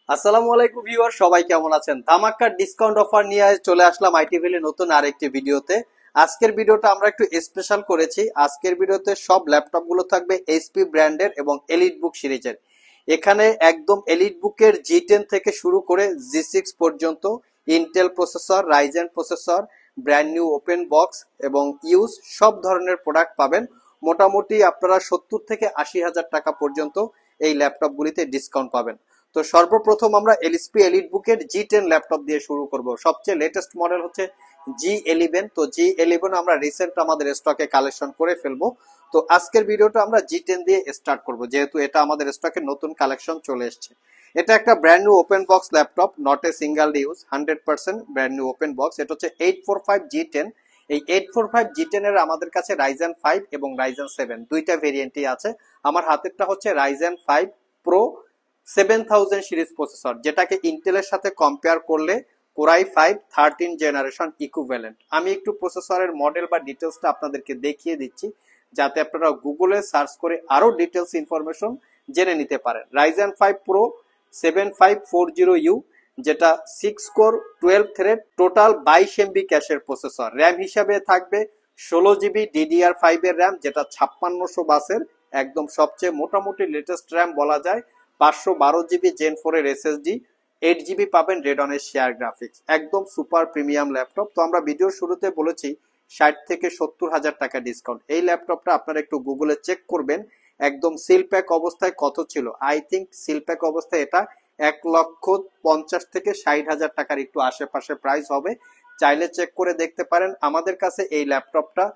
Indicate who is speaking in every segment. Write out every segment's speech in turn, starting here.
Speaker 1: আসসালামু আলাইকুম ভিউয়ার, সবাই কেমন আছেন? ধামাকা ডিসকাউন্ট অফার নিয়ে চলে আসলাম আইটি ভ্যালি নতুন আরেকটি ভিডিওতে। আজকের ভিডিওটা আমরা একটু স্পেশাল করেছি। আজকের ভিডিওতে সব ল্যাপটপ গুলো থাকবে এইচপি ব্র্যান্ডের এবং এলিট বুক সিরিজের। এখানে একদম এলিট বুকের জি10 থেকে শুরু করে জি6 পর্যন্ত Intel processor, Ryzen processor, brand new open box এবং ইউজ সব ধরনের প্রোডাক্ট পাবেন। মোটামুটি আপনারা 70 থেকে 80 হাজার টাকা পর্যন্ত এই ল্যাপটপগুলিতে ডিসকাউন্ট পাবেন। তো সর্বপ্রথম আমরা এলএসপি এলিট বুকের জি10 ল্যাপটপ দিয়ে শুরু করব। সবচেয়ে লেটেস্ট মডেল হচ্ছে জি11। তো জি11 আমরা রিসেন্ট আমাদের স্টকে কালেকশন করে ফেলবো। তো আজকের ভিডিওটা আমরা জি10 দিয়ে স্টার্ট করব, যেহেতু এটা আমাদের স্টকে নতুন কালেকশন চলে এসেছে। এটা একটা brand new open box laptop, not a single use, 100% brand new open box. এটা হচ্ছে 845 জি10। এই 845 জি10 এর আমাদের কাছে রাইজেন 5 এবং রাইজেন 7 দুইটা ভেরিয়েন্টই আছে। আমার হাতেরটা হচ্ছে রাইজেন 5 প্রো 7000 সিরিজ প্রসেসর, যেটাকে ইন্টেলের সাথে কম্পেয়ার করলে কোরাই 5 13 জেনারেশন ইকুইভ্যালেন্ট। আমি একটু প্রসেসরের মডেল বা ডিটেলসটা আপনাদেরকে দেখিয়ে দিচ্ছি, যাতে আপনারা গুগলে সার্চ করে আরো ডিটেলস ইনফরমেশন জেনে নিতে পারেন। রাইজেন 5 প্রো 7540U, যেটা 6 কোর 12 থ্রেড টোটাল 22 এমবি ক্যাশের প্রসেসর। র্যাম হিসাবে থাকবে 16 জিবি DDR5 এর র্যাম, যেটা 5600 বাসের একদম সবচেয়ে মোটামুটি লেটেস্ট র্যাম বলা যায়। 512 জিবি জেন 4 এর এসএসডি, 8 জিবি পাবেন রেডনের শেয়ার গ্রাফিক্স, একদম সুপার প্রিমিয়াম ল্যাপটপ। তো আমরা ভিডিওর শুরুতে বলেছি 60 থেকে 70 হাজার টাকা ডিসকাউন্ট। এই ল্যাপটপটা আপনারা একটু গুগলে চেক করবেন একদম সিল প্যাক অবস্থায় কত ছিল। আই থিঙ্ক সিল প্যাক অবস্থায় এটা 1,50,000 থেকে 60 হাজার টাকার একটু আশেপাশে প্রাইস হবে। চাইলে চেক করে দেখতে পারেন। আমাদের কাছে এই ল্যাপটপটা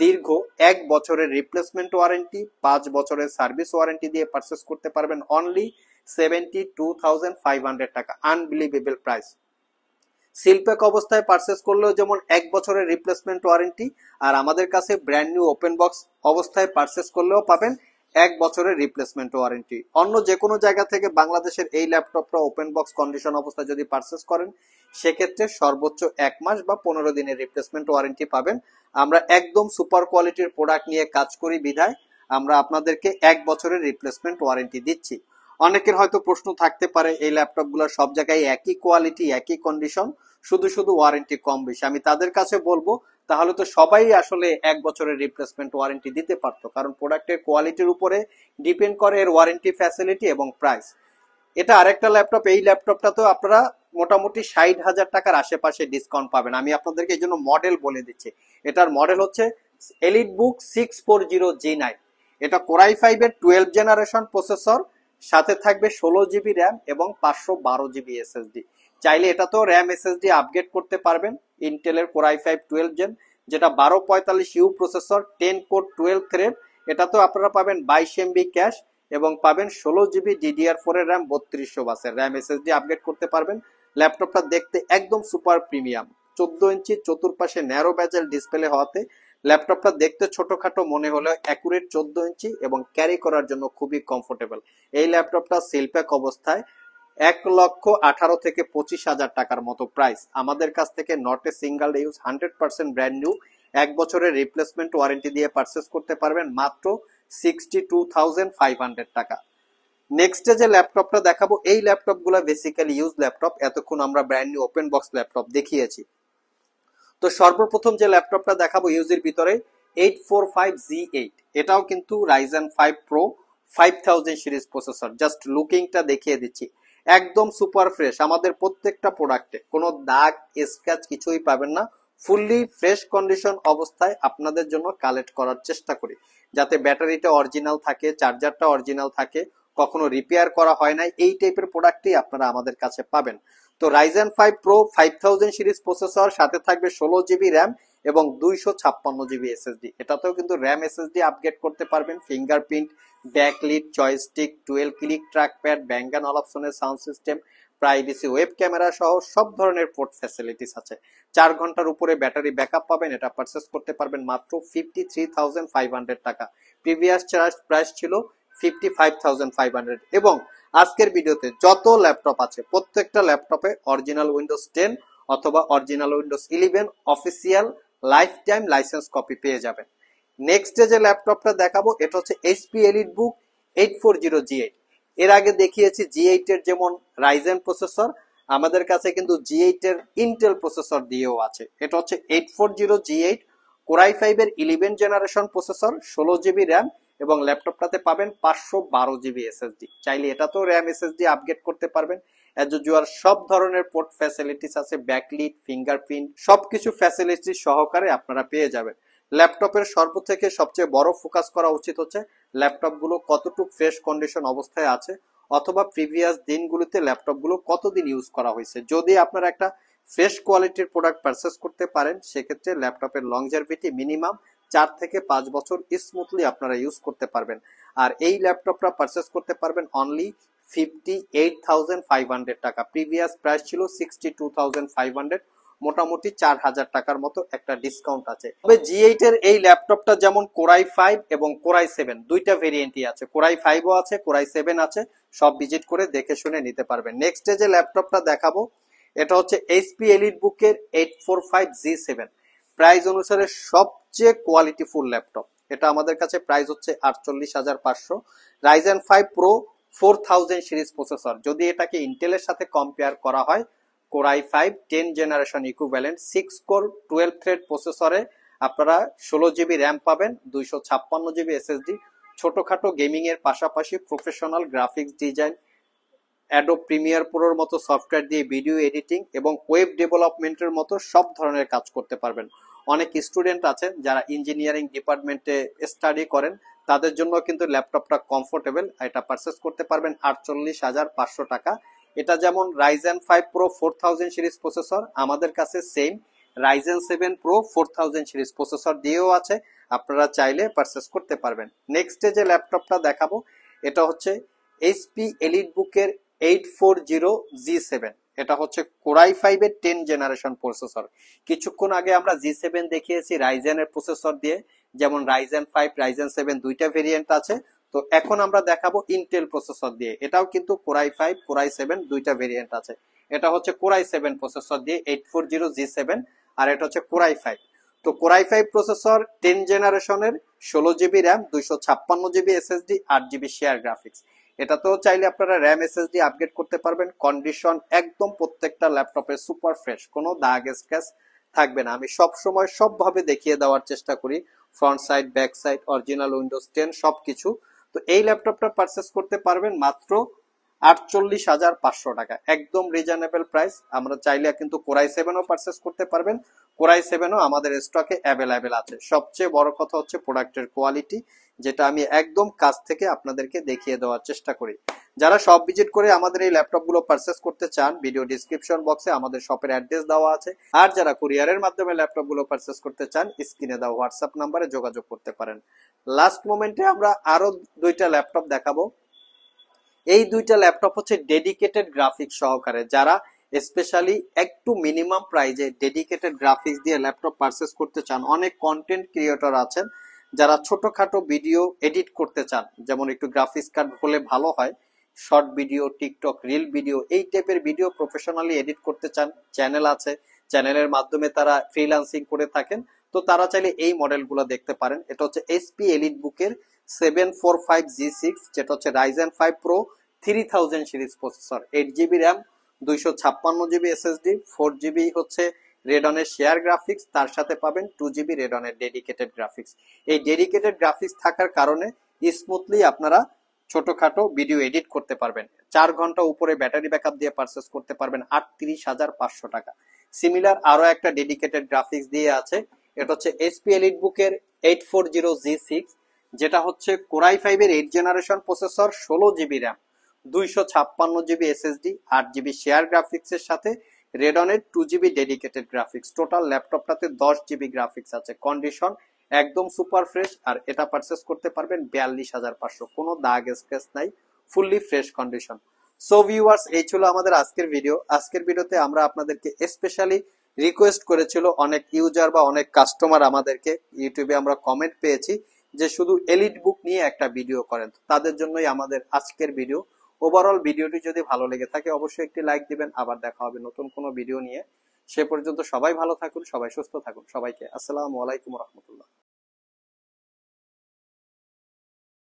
Speaker 1: দীর্ঘ 1 বছরের রিপ্লেসমেন্ট ওয়ারেন্টি, 5 বছরের সার্ভিস ওয়ারেন্টি দিয়ে পারচেস করতে পারবেন অনলি 72,500 টাকা। Unbelievable price. সিলপ্যাক অবস্থায় পারচেস করলেও যেমন 1 বছরের রিপ্লেসমেন্ট ওয়ারেন্টি, আর আমাদের কাছে ব্র্যান্ড নিউ ওপেন বক্স অবস্থায় পারচেস করলেও পাবেন 1 বছরের রিপ্লেসমেন্ট ওয়ারেন্টি। অন্য যে কোনো জায়গা থেকে বাংলাদেশের এই ল্যাপটপটা ওপেন বক্স কন্ডিশন অবস্থায় যদি পারচেস করেন, সেক্ষেত্রে সর্বোচ্চ 1 মাস বা 15 দিনের রিপ্লেসমেন্ট ওয়ারেন্টি পাবেন। আমরা একদম সুপার কোয়ালিটির প্রোডাক্ট নিয়ে কাজ করি বিধায় আমরা আপনাদেরকে 1 বছরের রিপ্লেসমেন্ট ওয়ারেন্টি দিচ্ছি। অনেকের হয়তো প্রশ্ন থাকতে পারে, এই ল্যাপটপগুলো সব জায়গায় একই কোয়ালিটি, একই কন্ডিশন, শুধু শুধু ওয়ারেন্টি কম বেশি। আমি তাদের কাছে বলবো, তাহলে তো সবাই আসলে 1 বছরের রিপ্লেসমেন্ট ওয়ারেন্টি দিতে পারতো, কারণ প্রোডাক্টের কোয়ালিটির উপরে ডিপেন্ড করে এর ওয়ারেন্টি ফ্যাসিলিটি এবং প্রাইস। এটা আরেকটা ল্যাপটপ, এই ল্যাপটপটা তো আপনারা মোটামুটি 60 হাজার টাকার আশেপাশে ডিসকাউন্ট পাবেন। আমি আপনাদেরকে এই জন্য মডেল বলে দিচ্ছি। এটার মডেল হচ্ছে এলিট বুক 640G9। এটা কোরাই 5 এর 12 জেনারেশন প্রসেসর, সাথে থাকবে 16 জিবি র্যাম এবং 512 জিবি এসএসডি। চাইলে এটা তো র্যাম এসএসডি আপগ্রেড করতে পারবেন। ইন্টেলের কোরাই 5 12 জেন, যেটা 1245U প্রসেসর, 10 কোর 12 থ্রেড। এটা তো আপনারা পাবেন 22 এমবি ক্যাশ এবং পাবেন 16 জিবি DDR4 এর র্যাম, 3200 বাসের র্যাম এসএসডি আপগ্রেড করতে পারবেন। ল্যাপটপটা দেখতে একদম সুপার প্রিমিয়াম। 14 ইঞ্চি চতুর্পাশে ন্যারো ব্যাজেল ডিসপ্লে হওয়াতে ল্যাপটপটা দেখতে ছোটখাটো মনে হলেও অ্যাকুরেট 14 ইঞ্চি এবং ক্যারি করার জন্য খুবই কমফোর্টেবল। এই ল্যাপটপটা সেলপ্যাক অবস্থায় 1,18,000 থেকে 25,000 টাকার মতো প্রাইস। আমাদের কাছ থেকে not a single use, 100% brand new 1 বছরের রিপ্লেসমেন্ট ওয়ারেন্টি দিয়ে পারচেস করতে পারবেন মাত্র 62,500 টাকা। নেক্সটে যে ল্যাপটপটা দেখাবো, এই ল্যাপটপ গুলা বেসিক্যালি ইউজ ল্যাপটপ। এতক্ষণ আমরা brand new open box laptop দেখিয়েছি। তো সর্বপ্রথম যে ল্যাপটপটা দেখাবো ইউজের ভিতরে 845G8। এটাও কিন্তু Ryzen 5 pro 5000 series processor. Just লুকিংটা দেখিয়ে দিচ্ছি, একদম সুপার ফ্রেশ। আমাদের প্রত্যেকটা প্রোডাক্টে কোনো দাগ স্ক্র্যাচ কিছুই পাবেন না। ফুললি ফ্রেশ কন্ডিশন অবস্থায় আপনাদের জন্য কালেক্ট করার চেষ্টা করি, যাতে ব্যাটারিটা অরিজিনাল থাকে, চার্জারটা অরিজিনাল থাকে, কখনো রিপেয়ার করা হয় না। এই টাইপের প্রোডাক্টই আপনারা আমাদের কাছে পাবেন। তো রাইজেন 5 প্রো 5000 সিরিজ প্রসেসর, সাথে থাকবে 16 জিবি র্যাম এবং 256 জিবি এসএসডি। এটাতেও কিন্তু র্যাম এসএসডি আপগ্রেড করতে পারবেন। Fingerprint, backlit, joystick, 12 click trackpad, Bang and অপশনের sound system, privacy web camera সহ সব ধরনের পোর্ট ফ্যাসিলিটিস আছে। 4 ঘন্টার উপরে ব্যাটারি ব্যাকআপ পাবেন। এটা পারচেস করতে পারবেন মাত্র 53,500 টাকা। প্রিভিয়াস প্রাইস ছিল 55,500। এবং আজকের ভিডিওতে যত ল্যাপটপ আছে প্রত্যেকটা ল্যাপটপে অরিজিনাল উইন্ডোজ 10 অথবা original Windows 11 official life time licence copy পেয়ে যাবেন। নেক্সট যে ল্যাপটপটা দেখাবো, এটা হচ্ছে এইচপি এলিট বুক 840G8। এর আগে দেখিয়েছি G8 এর যেমন রাইজেন প্রসেসর, আমাদের কাছে কিন্তু G8 এর ইন্টেল প্রসেসর দিয়েও আছে। এটা হচ্ছে 840 G8 Core i5 এর 11 জেনারেশন প্রসেসর, 16 জিবি র্যাম, এবং ল্যাপটপটাতে পাবেন 512 জিবি এসএসডি। চাইলে এটাতেও র্যাম এসএসডি আপগ্রেড করতে পারবেন। এজ ইউজুয়াল সব ধরনের পোর্ট ফ্যাসিলিটিস আছে, ব্যাকলিট, ফিঙ্গারপ্রিন্ট, সবকিছু ফ্যাসিলিটি সহকারে আপনারা পেয়ে যাবেন। ল্যাপটপের সর্ব থেকে সবচেয়ে বড় ফোকাস করা উচিত হচ্ছে ল্যাপটপগুলো কতটুকু ফ্রেশ কন্ডিশন অবস্থায় আছে, অথবা প্রিভিয়াস দিনগুলোতে ল্যাপটপগুলো কতদিন ইউজ করা হয়েছে। যদি আপনারা একটা ফ্রেশ কোয়ালিটির প্রোডাক্ট পারচেস করতে পারেন, সেক্ষেত্রে ল্যাপটপের লংজারভিটি মিনিমাম 4 থেকে 5 বছর স্মুথলি আপনারা ইউজ করতে পারবেন। আর এই ল্যাপটপটা পারচেস করতে পারবেন অনলি 58,500 টাকা। প্রিভিয়াস প্রাইস ছিল 62,500, মোটামুটি 4,000 টাকার মতো একটা ডিসকাউন্ট আছে। তবে G8 এর এই ল্যাপটপটা যেমন Core i5 এবং Core i7 দুইটা ভেরিয়েন্টই আছে, Core i5 ও আছে, Core i7 আছে, সব ভিজিট করে দেখে শুনে নিতে পারবেন। নেক্সট যে ল্যাপটপটা দেখাবো এটা হচ্ছে HP EliteBook এর 845G7। প্রাইস অনুসারে সবচেয়ে কোয়ালিটিফুল ল্যাপটপ। এটা আমাদের কাছে প্রাইস হচ্ছে 48,500। Ryzen 5 Pro 4000 series processor. যদি এটাকে ইন্টেলের সাথে কম্পেয়ার করা হয়, Core i5 10 generation equivalent 6 core 12 thread প্রসেসরে আপনারা 16 জিবি র্যাম পাবেন, 256 জিবি এসএসডি। ছোটখাটো গেমিং এর পাশাপাশি professional graphics design, Adobe Premiere প্রোর মতো সফটওয়্যার দিয়ে ভিডিও এডিটিং এবং ওয়েব ডেভেলপমেন্টের মতো সব ধরনের কাজ করতে পারবেন। অনেক স্টুডেন্ট আছেন যারা ইঞ্জিনিয়ারিং ডিপার্টমেন্টে স্টাডি করেন, তাদের জন্য কিন্তু ল্যাপটপটা কমফোর্টেবল। এটা পারচেস করতে পারবেন 48,500 টাকা। এটা যেমন Ryzen 5 Pro 4000 সিরিজ প্রসেসর, আমাদের কাছে same Ryzen 7 Pro 4000 series processor দিয়েও আছে, আপনারা চাইলে পারচেস করতে পারবেন। নেক্সট যে ল্যাপটপটা দেখাবো এটা হচ্ছে HP EliteBook এর 840G7। এটা হচ্ছে Core i5 এর 10 জেনারেশন প্রসেসর। কিছুক্ষণ আগে আমরা G7 দেখিয়েছি Ryzen এর প্রসেসর দিয়ে, যেমন Ryzen 5 Ryzen 7 দুইটা ভেরিয়েন্ট আছে। তো এখন আমরা দেখাবো ইন্টেল প্রসেসর দিয়ে, এটাও কিন্তু Core i5 Core i7 দুইটা ভেরিয়েন্ট আছে। এটা হচ্ছে Core i7 প্রসেসর দিয়ে 840G7, আর এটা হচ্ছে Core i5। তো Core i5 প্রসেসর 10 জেনারেশনের, 16 GB RAM, 256 GB SSD, 8 GB share graphics. এটাতেও চাইলে আপনারা র্যাম এসএসডি আপগ্রেড করতে পারবেন। কন্ডিশন একদম প্রত্যেকটা ল্যাপটপের সুপার ফ্রেশ, কোনো দাগ স্ক্র্যাচ থাকবে না। আমি সব সময় সবভাবে দেখিয়ে দেওয়ার চেষ্টা করি, front side, back side, original Windows 10 সবকিছু। তো এই ল্যাপটপটা পারচেস করতে পারবেন মাত্র 48,500 টাকা, একদম রিজনেবল প্রাইস। আমরা চাইলে কিন্তু Core i7 ও পারচেস করতে পারবেন, Core i7 ও আমাদের স্টকে অ্যাভেলেবেল আছে। সবচেয়ে বড় কথা হচ্ছে প্রোডাক্টের কোয়ালিটি, যেটা আমি একদম কাছ থেকে আপনাদেরকে দেখিয়ে দেওয়ার চেষ্টা করি। যারা শপ ভিজিট করে আমাদের এই ল্যাপটপগুলো পারচেস করতে চান, ভিডিও ডিসক্রিপশন বক্সে আমাদের শপের অ্যাড্রেস দেওয়া আছে। আর যারা কুরিয়ারের মাধ্যমে ল্যাপটপগুলো পারচেস করতে চান, স্ক্রিনে দেওয়া হোয়াটসঅ্যাপ নাম্বারে যোগাযোগ করতে পারেন। লাস্ট মোমেন্টে আমরা আরো দুইটা ল্যাপটপ দেখাবো। এই দুইটা ল্যাপটপ হচ্ছে ডেডিকেটেড গ্রাফিক্স সহকারে, যারা স্পেশালি একটু মিনিমাম প্রাইজে ডেডিকেটেড গ্রাফিক্স দিয়ে ল্যাপটপ পারচেস করতে চান। অনেক কন্টেন্ট ক্রিয়েটর আছেন যারা ছোটখাটো ভিডিও এডিট করতে চান, যেমন একটু গ্রাফিক্স কার্ড হলে ভালো হয়, short video, TikTok reel video, এই টাইপের ভিডিও প্রফেশনালি এডিট করতে চান। চ্যানেল আছে, চ্যানেলের মাধ্যমে তারা ফ্রিল্যান্সিং করে থাকেন, তো তারা চাইলে এই মডেলগুলো দেখতে পারেন। এটা হচ্ছে HP EliteBook এর 745G6, যেটা হচ্ছে Ryzen 5 Pro 3000 series processor, 8 GB RAM, 256 GB SSD, 4 GB হচ্ছে রেডনের শেয়ার গ্রাফিক্স, তার সাথে পাবেন 2 জিবি রেডনের ডেডিকেটেড গ্রাফিক্স। এই ডেডিকেটেড গ্রাফিক্স থাকার কারণে স্মুথলি আপনারা ছোটখাটো ভিডিও এডিট করতে পারবেন। 4 ঘন্টা উপরে ব্যাটারি ব্যাকআপ দিয়ে পারচেস করতে পারবেন 38,500 টাকা। সিমিলার আরো একটা ডেডিকেটেড গ্রাফিক্স দিয়ে আছে, এটা হচ্ছে HP EliteBook এর 840G6, যেটা হচ্ছে Core i5 এর 8 generation processor, 16 GB RAM, 256 GB SSD, 8 GB share graphics এর সাথে রেডনের 2 জিবি ডেডিকেটেড গ্রাফিক্স। টোটাল ল্যাপটপটাতে 10 জিবি গ্রাফিক্স আছে। কন্ডিশন একদম সুপার ফ্রেশ, আর এটা পারচেস করতে পারবেন 42,500, কোনো দাগ স্ক্র্যাচ নাই, fully fresh condition. So viewers, এই ছিল আমাদের আজকের ভিডিও। আজকের ভিডিওতে আমরা আপনাদেরকে স্পেশালি রিকোয়েস্ট করেছিল অনেক ইউজার বা অনেক কাস্টমার আমাদেরকে, ইউটিউবে আমরা কমেন্ট পেয়েছি যে শুধু EliteBook নিয়ে একটা ভিডিও করেন। তাদের জন্যই আমাদের আজকের ভিডিও। ওভারঅল ভিডিওটি যদি ভালো লেগে থাকে অবশ্যই একটি লাইক দিবেন। আবার দেখা হবে নতুন কোনো ভিডিও নিয়ে। সে পর্যন্ত সবাই ভালো থাকুন, সবাই সুস্থ থাকুন। সবাইকে আসসালামু আলাইকুম রহমতুল্লাহ।